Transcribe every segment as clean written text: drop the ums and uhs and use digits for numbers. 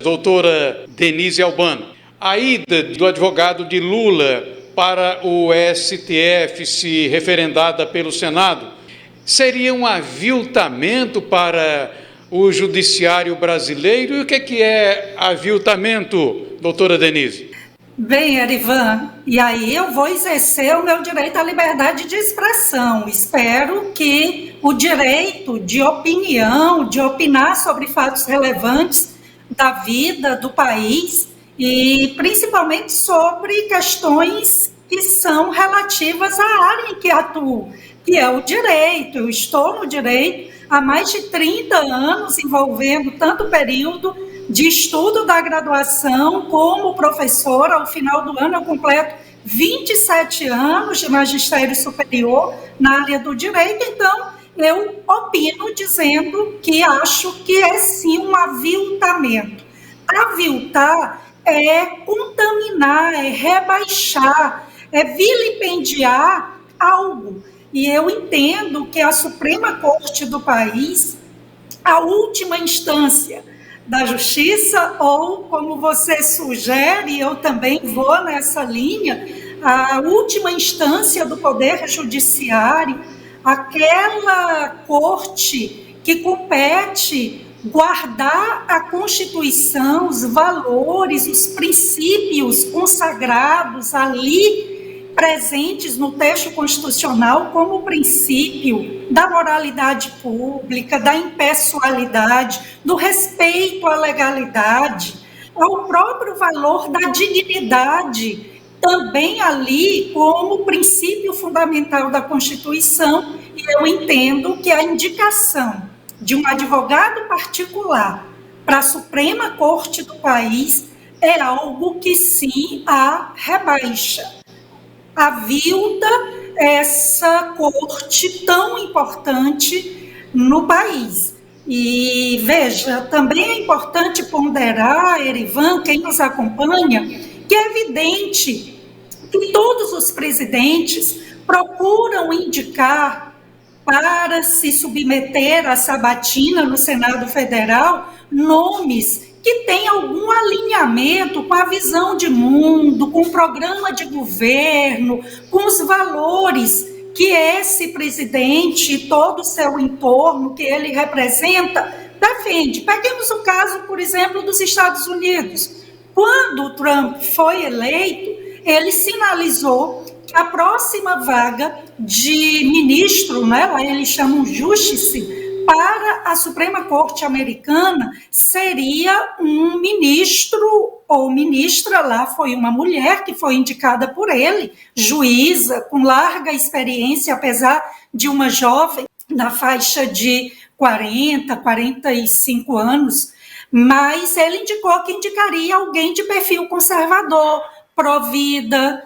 doutora Denise Albano. A ida do advogado de Lula para o STF, se referendada pelo Senado, seria um aviltamento para o judiciário brasileiro? E o que é aviltamento, doutora Denise? Bem, Erivan, e aí eu vou exercer o meu direito à liberdade de expressão. Espero que o direito de opinião, de opinar sobre fatos relevantes da vida do país e principalmente sobre questões que são relativas à área em que atuo, que é o direito. Eu estou no direito há mais de 30 anos, envolvendo tanto o período de estudo da graduação como professora. Ao final do ano eu completo 27 anos de magistério superior na área do direito, então eu opino dizendo que acho que é sim um aviltamento. Aviltar é contaminar, é rebaixar, é vilipendiar algo. E eu entendo que a Suprema Corte do país, a última instância da justiça, ou, como você sugere, eu também vou nessa linha, a última instância do Poder Judiciário, aquela corte que compete guardar a Constituição, os valores, os princípios consagrados ali, presentes no texto constitucional, como o princípio da moralidade pública, da impessoalidade, do respeito à legalidade, ao próprio valor da dignidade, também ali como princípio fundamental da Constituição. E eu entendo que a indicação de um advogado particular para a Suprema Corte do país é algo que sim a rebaixa, avilta essa corte tão importante no país. E veja, também é importante ponderar, Erivan, quem nos acompanha, que é evidente que todos os presidentes procuram indicar para se submeter à sabatina no Senado Federal nomes que tem algum alinhamento com a visão de mundo, com o programa de governo, com os valores que esse presidente e todo o seu entorno que ele representa defende. Peguemos o caso, por exemplo, dos Estados Unidos. Quando o Trump foi eleito, ele sinalizou que a próxima vaga de ministro, né, lá eles chamam Justice, para a Suprema Corte Americana seria um ministro ou ministra, lá foi uma mulher que foi indicada por ele, juíza, com larga experiência, apesar de uma jovem na faixa de 40, 45 anos, mas ele indicou que indicaria alguém de perfil conservador, pró-vida,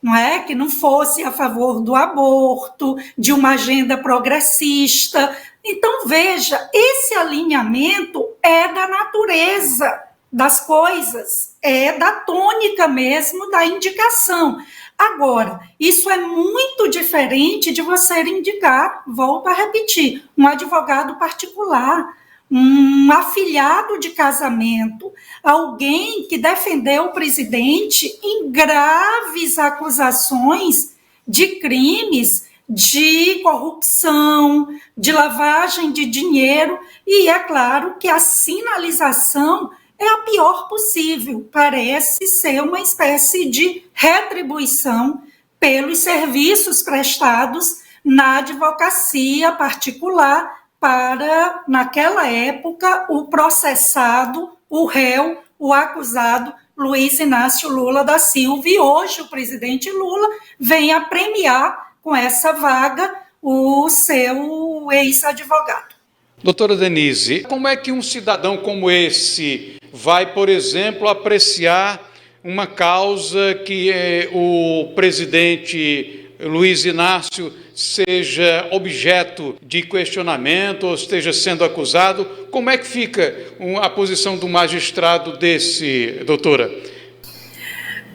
não é? Que não fosse a favor do aborto, de uma agenda progressista. Então, veja, esse alinhamento é da natureza das coisas, é da tônica mesmo da indicação. Agora, isso é muito diferente de você indicar, volto a repetir, um advogado particular, um afilhado de casamento, alguém que defendeu o presidente em graves acusações de crimes, de corrupção, de lavagem de dinheiro, e é claro que a sinalização é a pior possível, parece ser uma espécie de retribuição pelos serviços prestados na advocacia particular para, naquela época, o processado, o réu, o acusado Luiz Inácio Lula da Silva, e hoje o presidente Lula vem a premiar com essa vaga o seu ex-advogado. Doutora Denise, como é que um cidadão como esse vai, por exemplo, apreciar uma causa que o presidente Luiz Inácio seja objeto de questionamento ou esteja sendo acusado? Como é que fica a posição do magistrado desse, doutora?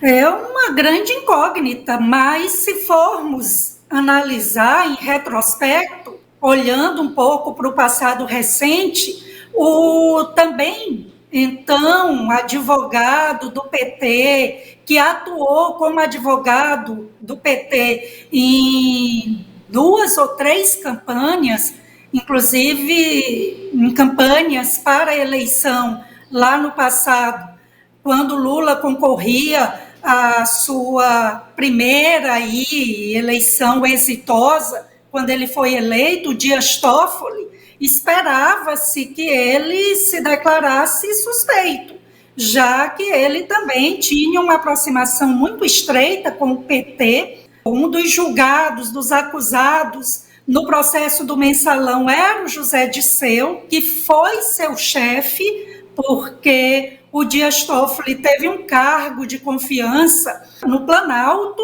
É uma grande incógnita, mas se formos analisar em retrospecto, olhando um pouco para o passado recente, também então advogado do PT, que atuou como advogado do PT em 2 ou 3 campanhas, inclusive em campanhas para a eleição lá no passado, quando Lula concorria à sua primeira eleição exitosa, quando ele foi eleito, Dias Toffoli, esperava-se que ele se declarasse suspeito, já que ele também tinha uma aproximação muito estreita com o PT. Um dos julgados, dos acusados no processo do Mensalão era o José Dirceu, que foi seu chefe, porque o Dias Toffoli teve um cargo de confiança no Planalto,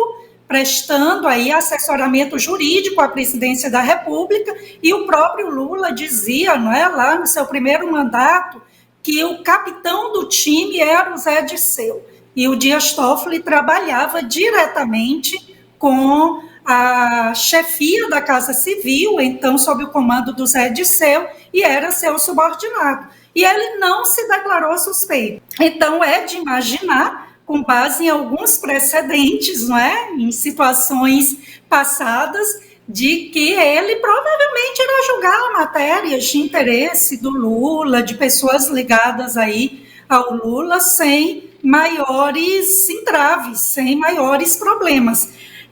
prestando aí assessoramento jurídico à presidência da República, e o próprio Lula dizia, não é, lá no seu primeiro mandato, que o capitão do time era o Zé Dirceu, e o Dias Toffoli trabalhava diretamente com a chefia da Casa Civil, então sob o comando do Zé Dirceu, e era seu subordinado. E ele não se declarou suspeito. Então é de imaginar, com base em alguns precedentes, não é? Em situações passadas, de que ele provavelmente irá julgar matérias de interesse do Lula, de pessoas ligadas aí ao Lula, sem maiores entraves, sem maiores problemas.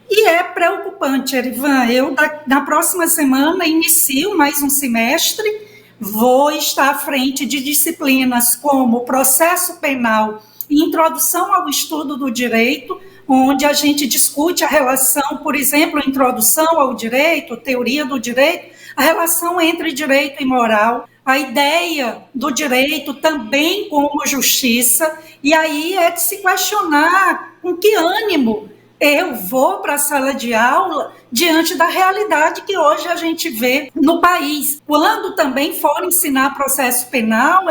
E é preocupante, Erivan. Eu, na próxima semana, inicio mais um semestre, vou estar à frente de disciplinas como processo penal e introdução ao estudo do direito, onde a gente discute a relação, por exemplo, introdução ao direito, teoria do direito, a relação entre direito e moral, a ideia do direito também como justiça, e aí é de se questionar com que ânimo eu vou para a sala de aula diante da realidade que hoje a gente vê no país. Quando também for ensinar processo penal,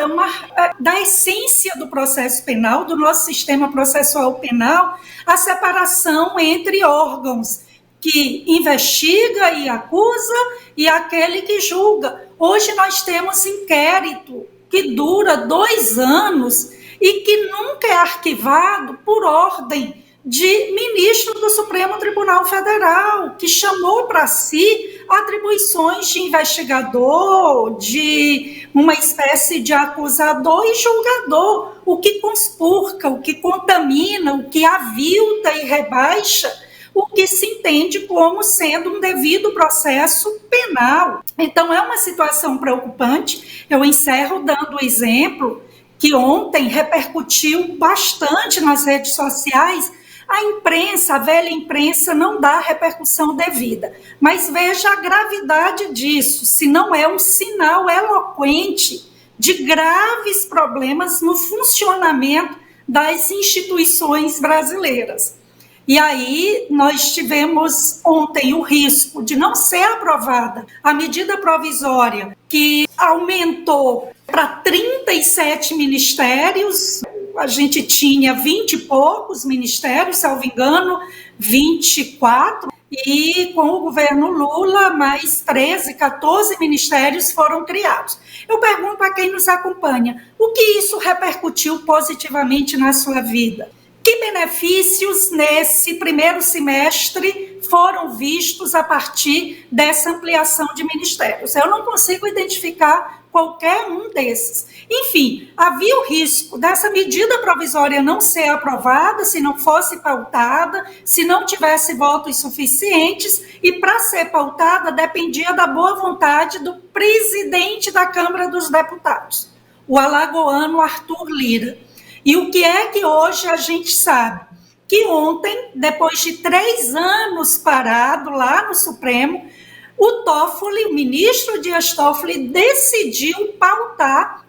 da essência do processo penal, do nosso sistema processual penal, a separação entre órgãos que investiga e acusa e aquele que julga. Hoje nós temos inquérito que dura 2 anos e que nunca é arquivado por ordem de ministro do Supremo Tribunal Federal, que chamou para si atribuições de investigador, de uma espécie de acusador e julgador, o que conspurca, o que contamina, o que avilta e rebaixa o que se entende como sendo um devido processo penal. Então, é uma situação preocupante. Eu encerro dando o exemplo que ontem repercutiu bastante nas redes sociais. A imprensa, a velha imprensa, não dá repercussão devida. Mas veja a gravidade disso, se não é um sinal eloquente de graves problemas no funcionamento das instituições brasileiras. E aí nós tivemos ontem o risco de não ser aprovada a medida provisória que aumentou para 37 ministérios. A gente tinha 20 e poucos ministérios, salvo engano, 24, e com o governo Lula, mais 13, 14 ministérios foram criados. Eu pergunto a quem nos acompanha, o que isso repercutiu positivamente na sua vida? Que benefícios nesse primeiro semestre foram vistos a partir dessa ampliação de ministérios? Eu não consigo identificar qualquer um desses. Enfim, havia o risco dessa medida provisória não ser aprovada se não fosse pautada, se não tivesse votos suficientes, e para ser pautada dependia da boa vontade do presidente da Câmara dos Deputados, o alagoano Arthur Lira. E o que é que hoje a gente sabe? Que ontem, depois de 3 anos parado lá no Supremo, o Toffoli, o ministro Dias Toffoli, decidiu pautar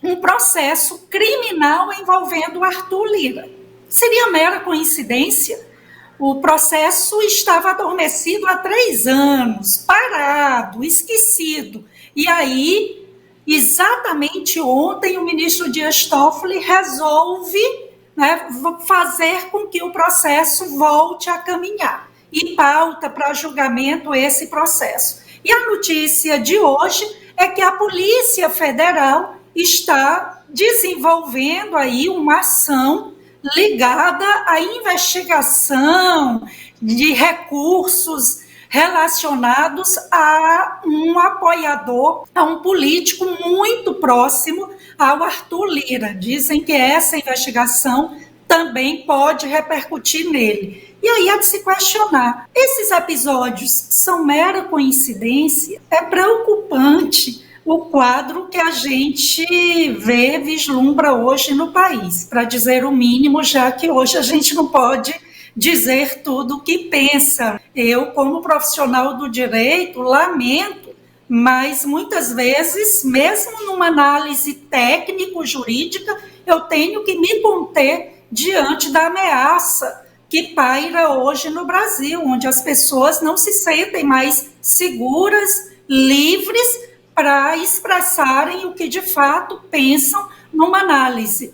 um processo criminal envolvendo o Arthur Lira. Seria mera coincidência? O processo estava adormecido há 3 anos, parado, esquecido. E aí, exatamente ontem, o ministro Dias Toffoli resolve, fazer com que o processo volte a caminhar e pauta para julgamento esse processo. E a notícia de hoje é que a Polícia Federal está desenvolvendo aí uma ação ligada à investigação de recursos relacionados a um apoiador, a um político muito próximo ao Arthur Lira. Dizem que essa investigação também pode repercutir nele. E aí há de se questionar, esses episódios são mera coincidência? É preocupante o quadro que a gente vê, vislumbra hoje no país, para dizer o mínimo, já que hoje a gente não pode dizer tudo o que pensa. Eu, como profissional do direito, lamento, mas muitas vezes, mesmo numa análise técnico-jurídica, eu tenho que me conter diante da ameaça que paira hoje no Brasil, onde as pessoas não se sentem mais seguras, livres, para expressarem o que de fato pensam numa análise